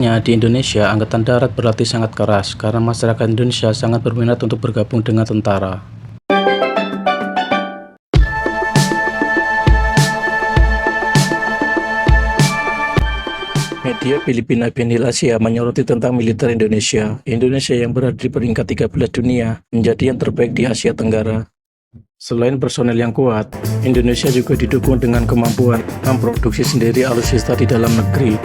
Di Indonesia, Angkatan Darat berlatih sangat keras karena masyarakat Indonesia sangat berminat untuk bergabung dengan tentara. Media Filipina Benhil Asia menyoroti tentang militer Indonesia. Indonesia yang berada di peringkat 13 dunia menjadi yang terbaik di Asia Tenggara. Selain personel yang kuat, Indonesia juga didukung dengan kemampuan memproduksi sendiri alutsista di dalam negeri.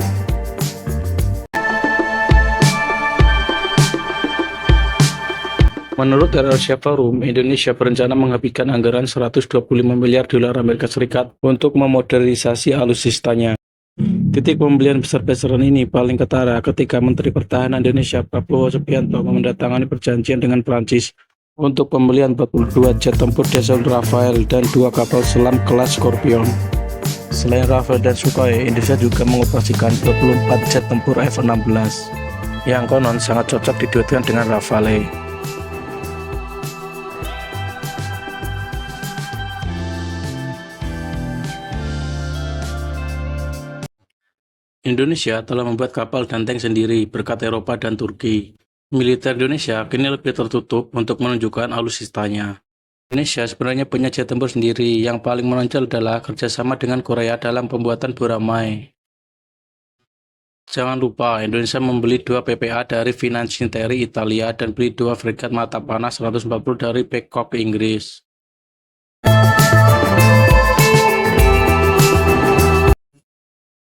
Menurut Asia Forum, Indonesia berencana menghabiskan anggaran 125 miliar dolar Amerika Serikat untuk memodernisasi alutsistanya. Titik pembelian besar-besaran ini paling ketara ketika Menteri Pertahanan Indonesia Prabowo Subianto menandatangani perjanjian dengan Prancis untuk pembelian 42 jet tempur Dassault Rafale dan 2 kapal selam kelas Scorpion. Selain Rafale dan Sukhoi, Indonesia juga mengoperasikan 24 jet tempur F-16 yang konon sangat cocok diduetkan dengan Rafale. Indonesia telah membuat kapal dan tank sendiri berkat Eropa dan Turki. Militer Indonesia kini lebih tertutup untuk menunjukkan alutsistanya. Indonesia sebenarnya punya jet tempur sendiri. Yang paling menonjol adalah kerjasama dengan Korea dalam pembuatan Buramai. Jangan lupa, Indonesia membeli 2 PPA dari Fincantieri Italia dan beli 2 fregat mata panah 140 dari Babcock Inggris.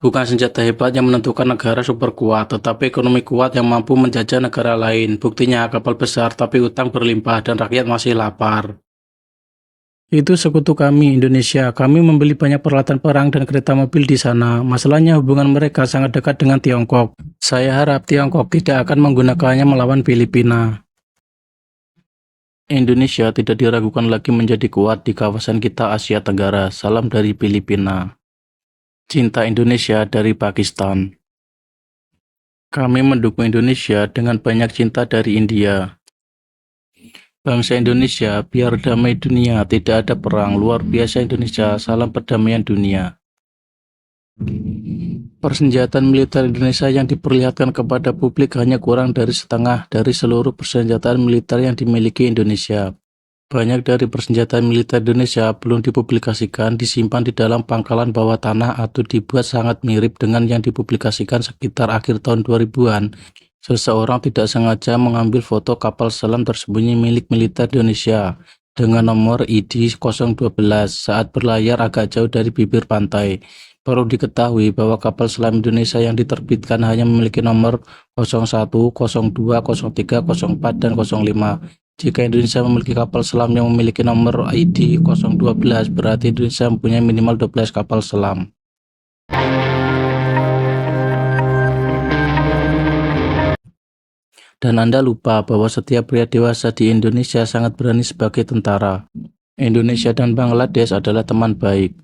Bukan senjata hebat yang menentukan negara super kuat, tetapi ekonomi kuat yang mampu menjajah negara lain. Buktinya kapal besar tapi utang berlimpah dan rakyat masih lapar. Itu sekutu kami, Indonesia. Kami membeli banyak peralatan perang dan kereta mobil di sana. Masalahnya hubungan mereka sangat dekat dengan Tiongkok. Saya harap Tiongkok tidak akan menggunakannya melawan Filipina. Indonesia tidak diragukan lagi menjadi kuat di kawasan kita Asia Tenggara. Salam dari Filipina. Cinta Indonesia dari Pakistan. Kami mendukung Indonesia dengan banyak cinta dari India. Bangsa Indonesia, biar damai dunia, tidak ada perang. Luar biasa Indonesia, salam perdamaian dunia. Persenjataan militer Indonesia yang diperlihatkan kepada publik hanya kurang dari setengah dari seluruh persenjataan militer yang dimiliki Indonesia. Banyak dari persenjataan militer Indonesia belum dipublikasikan, disimpan di dalam pangkalan bawah tanah atau dibuat sangat mirip dengan yang dipublikasikan sekitar akhir tahun 2000-an. Seseorang tidak sengaja mengambil foto kapal selam tersembunyi milik militer Indonesia dengan nomor ID-012 saat berlayar agak jauh dari bibir pantai. Perlu diketahui bahwa kapal selam Indonesia yang diterbitkan hanya memiliki nomor 01, 02, 03, 04, dan 05. Jika Indonesia memiliki kapal selam yang memiliki nomor ID 012, berarti Indonesia mempunyai minimal 12 kapal selam. Dan Anda lupa bahwa setiap pria dewasa di Indonesia sangat berani sebagai tentara. Indonesia dan Bangladesh adalah teman baik.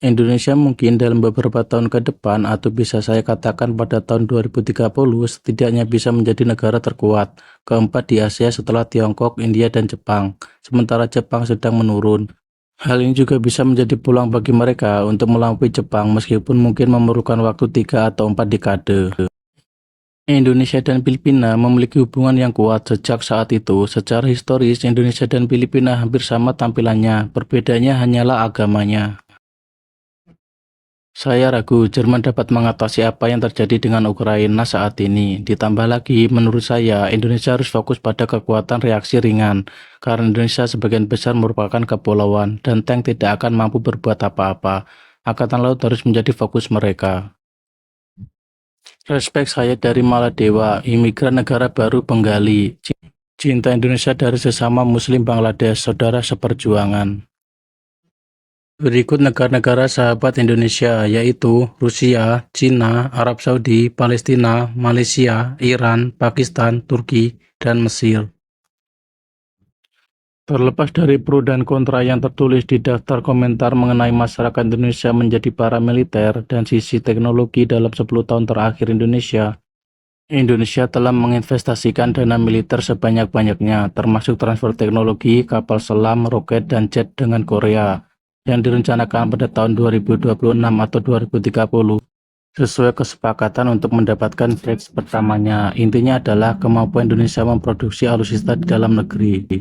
Indonesia mungkin dalam beberapa tahun ke depan, atau bisa saya katakan pada tahun 2030, setidaknya bisa menjadi negara terkuat, keempat di Asia setelah Tiongkok, India, dan Jepang, sementara Jepang sedang menurun. Hal ini juga bisa menjadi peluang bagi mereka untuk melampaui Jepang meskipun mungkin memerlukan waktu 3 atau 4 dekade. Indonesia dan Filipina memiliki hubungan yang kuat sejak saat itu. Secara historis, Indonesia dan Filipina hampir sama tampilannya, perbedaannya hanyalah agamanya. Saya ragu Jerman dapat mengatasi apa yang terjadi dengan Ukraina saat ini. Ditambah lagi, menurut saya, Indonesia harus fokus pada kekuatan reaksi ringan, karena Indonesia sebagian besar merupakan kepulauan, dan tank tidak akan mampu berbuat apa-apa. Angkatan Laut harus menjadi fokus mereka. Respek saya dari Maladewa, imigran negara baru Bengali. Cinta Indonesia dari sesama Muslim Bangladesh, saudara seperjuangan. Berikut negara-negara sahabat Indonesia, yaitu Rusia, Cina, Arab Saudi, Palestina, Malaysia, Iran, Pakistan, Turki, dan Mesir. Terlepas dari pro dan kontra yang tertulis di daftar komentar mengenai masyarakat Indonesia menjadi paramiliter dan sisi teknologi dalam 10 tahun terakhir Indonesia telah menginvestasikan dana militer sebanyak-banyaknya, termasuk transfer teknologi, kapal selam, roket, dan jet dengan Korea, yang direncanakan pada tahun 2026 atau 2030. sesuai kesepakatan untuk mendapatkan batch pertamanya. Intinya adalah kemampuan Indonesia memproduksi alutsista di dalam negeri.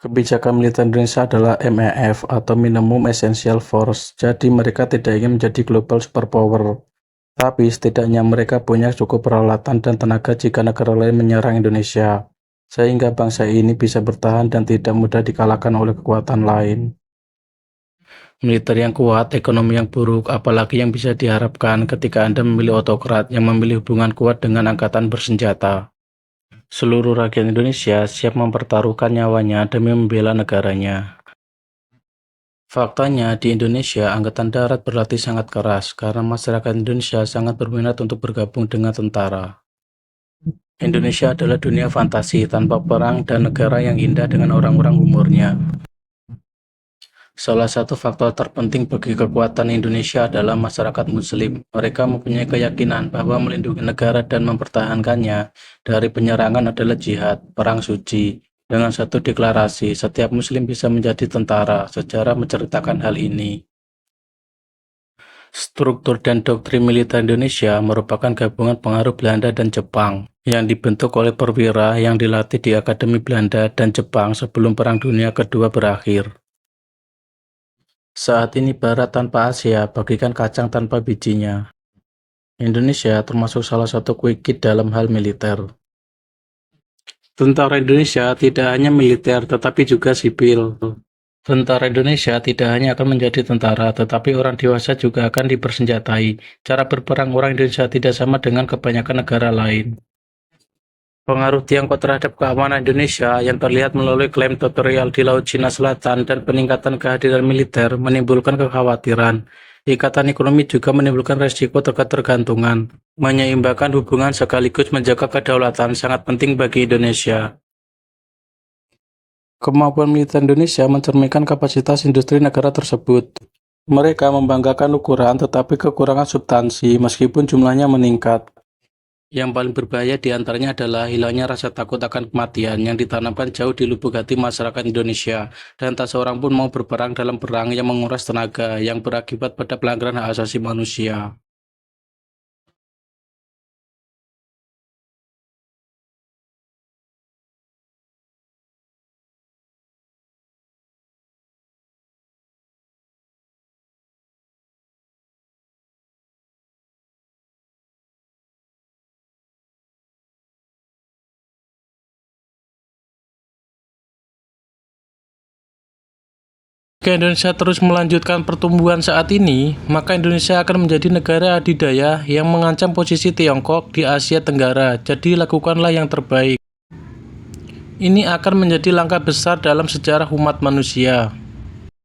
Kebijakan militer Indonesia adalah MEF atau Minimum Essential Force, jadi mereka tidak ingin menjadi global superpower. Tapi setidaknya mereka punya cukup peralatan dan tenaga jika negara lain menyerang Indonesia, sehingga bangsa ini bisa bertahan dan tidak mudah dikalahkan oleh kekuatan lain. Militer yang kuat, ekonomi yang buruk, apalagi yang bisa diharapkan ketika Anda memilih autokrat yang memilih hubungan kuat dengan angkatan bersenjata. Seluruh rakyat Indonesia siap mempertaruhkan nyawanya demi membela negaranya. Faktanya, di Indonesia, Angkatan Darat berlatih sangat keras karena masyarakat Indonesia sangat berminat untuk bergabung dengan tentara. Indonesia adalah dunia fantasi tanpa perang dan negara yang indah dengan orang-orang umurnya. Salah satu faktor terpenting bagi kekuatan Indonesia adalah masyarakat Muslim. Mereka mempunyai keyakinan bahwa melindungi negara dan mempertahankannya dari penyerangan adalah jihad, perang suci. Dengan satu deklarasi, setiap Muslim bisa menjadi tentara. Sejarah menceritakan hal ini. Struktur dan doktrin militer Indonesia merupakan gabungan pengaruh Belanda dan Jepang yang dibentuk oleh perwira yang dilatih di Akademi Belanda dan Jepang sebelum Perang Dunia Kedua berakhir. Saat ini Barat tanpa Asia bagikan kacang tanpa bijinya. Indonesia termasuk salah satu quick hit dalam hal militer. Tentara Indonesia tidak hanya militer tetapi juga sipil. Tentara Indonesia tidak hanya akan menjadi tentara, tetapi orang dewasa juga akan dipersenjatai. Cara berperang orang Indonesia tidak sama dengan kebanyakan negara lain. Pengaruh Tiongkok terhadap keamanan Indonesia yang terlihat melalui klaim teritorial di Laut Cina Selatan dan peningkatan kehadiran militer menimbulkan kekhawatiran. Ikatan ekonomi juga menimbulkan resiko ketergantungan. Menyeimbangkan hubungan sekaligus menjaga kedaulatan sangat penting bagi Indonesia. Kemampuan militer Indonesia mencerminkan kapasitas industri negara tersebut. Mereka membanggakan ukuran tetapi kekurangan substansi meskipun jumlahnya meningkat. Yang paling berbahaya diantaranya adalah hilangnya rasa takut akan kematian yang ditanamkan jauh di lubuk hati masyarakat Indonesia, dan tak seorang pun mau berperang dalam perang yang menguras tenaga yang berakibat pada pelanggaran hak asasi manusia. Jika Indonesia terus melanjutkan pertumbuhan saat ini, maka Indonesia akan menjadi negara adidaya yang mengancam posisi Tiongkok di Asia Tenggara. Jadi lakukanlah yang terbaik. Ini akan menjadi langkah besar dalam sejarah umat manusia.